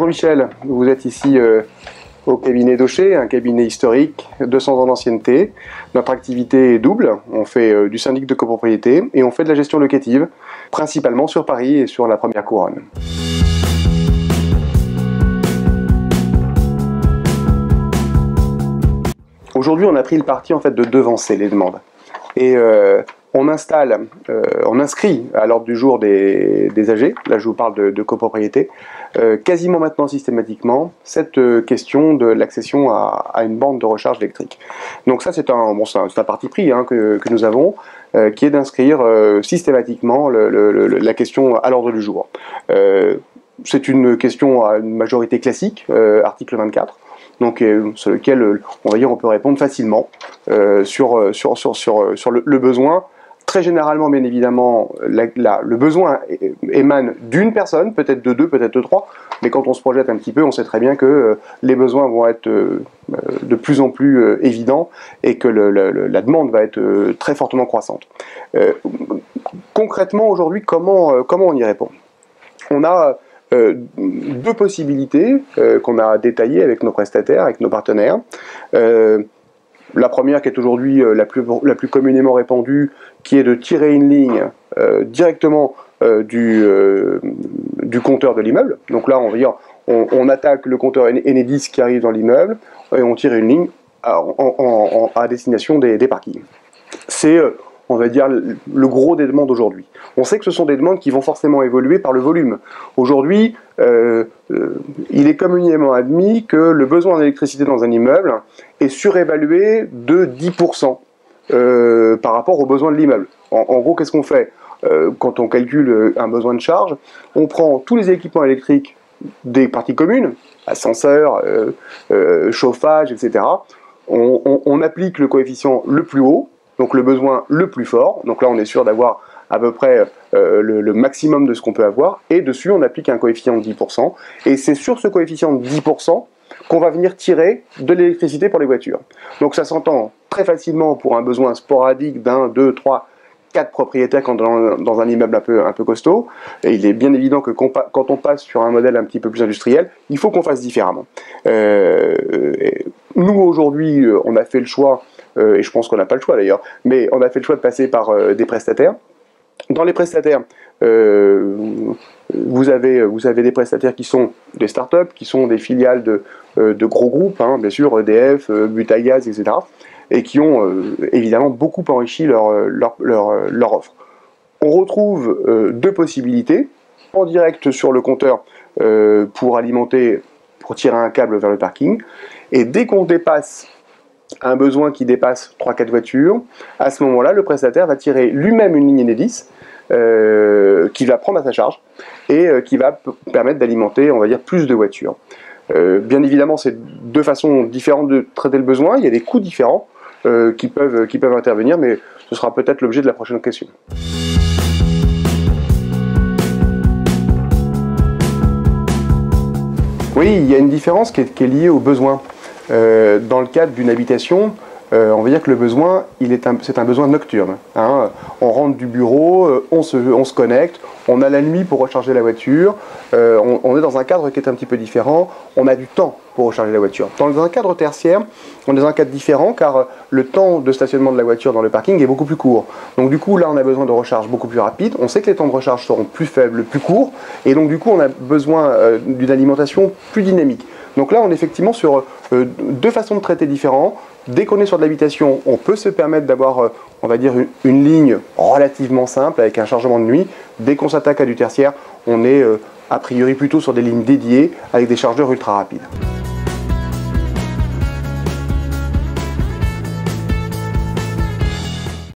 Jean-Michel, vous êtes ici au cabinet Daucher, un cabinet historique, 200 ans d'ancienneté. Notre activité est double, on fait du syndic de copropriété et on fait de la gestion locative, principalement sur Paris et sur la Première Couronne. Aujourd'hui, on a pris le parti en fait de devancer les demandes. Et on inscrit à l'ordre du jour des AG, là je vous parle de copropriété, quasiment maintenant systématiquement, cette question de l'accession à une borne de recharge électrique. Donc ça c'est un parti pris que nous avons, qui est d'inscrire systématiquement la question à l'ordre du jour. C'est une question à une majorité classique, article 24. Donc sur lequel on va dire on peut répondre facilement sur le besoin. Très généralement, bien évidemment, le besoin émane d'une personne, peut-être de deux, peut-être de trois, mais quand on se projette un petit peu, on sait très bien que les besoins vont être de plus en plus évidents et que la demande va être très fortement croissante. Concrètement, aujourd'hui, comment on y répond? On a deux possibilités qu'on a détaillées avec nos prestataires, avec nos partenaires. La première qui est aujourd'hui la plus communément répandue, qui est de tirer une ligne directement du compteur de l'immeuble. Donc là, on va dire, on attaque le compteur Enedis qui arrive dans l'immeuble et on tire une ligne à destination des parkings. C'est on va dire, le gros des demandes aujourd'hui. On sait que ce sont des demandes qui vont forcément évoluer par le volume. Aujourd'hui, il est communément admis que le besoin d'électricité dans un immeuble est surévalué de 10% par rapport aux besoins de l'immeuble. En gros, qu'est-ce qu'on fait quand on calcule un besoin de charge? On prend tous les équipements électriques des parties communes, ascenseurs, chauffage, etc. On applique le coefficient le plus haut, donc le besoin le plus fort, donc là on est sûr d'avoir à peu près le maximum de ce qu'on peut avoir, et dessus on applique un coefficient de 10%, et c'est sur ce coefficient de 10% qu'on va venir tirer de l'électricité pour les voitures. Donc ça s'entend très facilement pour un besoin sporadique d'un, deux, trois, 4 propriétaires dans un immeuble un peu costaud, et il est bien évident que quand on passe sur un modèle un petit peu plus industriel, il faut qu'on fasse différemment. Nous aujourd'hui, on a fait le choix, et je pense qu'on n'a pas le choix d'ailleurs, mais on a fait le choix de passer par des prestataires. Dans les prestataires, vous avez des prestataires qui sont des startups, qui sont des filiales de gros groupes, bien sûr, EDF, Butagaz, etc., et qui ont évidemment beaucoup enrichi leur offre. On retrouve deux possibilités, en direct sur le compteur pour tirer un câble vers le parking, et dès qu'on dépasse un besoin qui dépasse 3-4 voitures, à ce moment-là, le prestataire va tirer lui-même une ligne Enedis qui va prendre à sa charge et qui va permettre d'alimenter, on va dire, plus de voitures. Bien évidemment, c'est deux façons différentes de traiter le besoin. Il y a des coûts différents qui peuvent intervenir, mais ce sera peut-être l'objet de la prochaine question. Oui, il y a une différence qui est liée au besoin. Dans le cadre d'une habitation, on va dire que le besoin, c'est un besoin nocturne. On rentre du bureau, on se connecte, on a la nuit pour recharger la voiture, on est dans un cadre qui est un petit peu différent, on a du temps pour recharger la voiture. Dans un cadre tertiaire, on est dans un cadre différent car le temps de stationnement de la voiture dans le parking est beaucoup plus court. Donc du coup, là, on a besoin de recharge beaucoup plus rapide, on sait que les temps de recharge seront plus faibles, plus courts, et donc du coup, on a besoin d'une alimentation plus dynamique. Donc là, on est effectivement sur deux façons de traiter différentes. Dès qu'on est sur de l'habitation, on peut se permettre d'avoir, on va dire, une ligne relativement simple avec un chargement de nuit. Dès qu'on s'attaque à du tertiaire, on est a priori plutôt sur des lignes dédiées avec des chargeurs ultra rapides.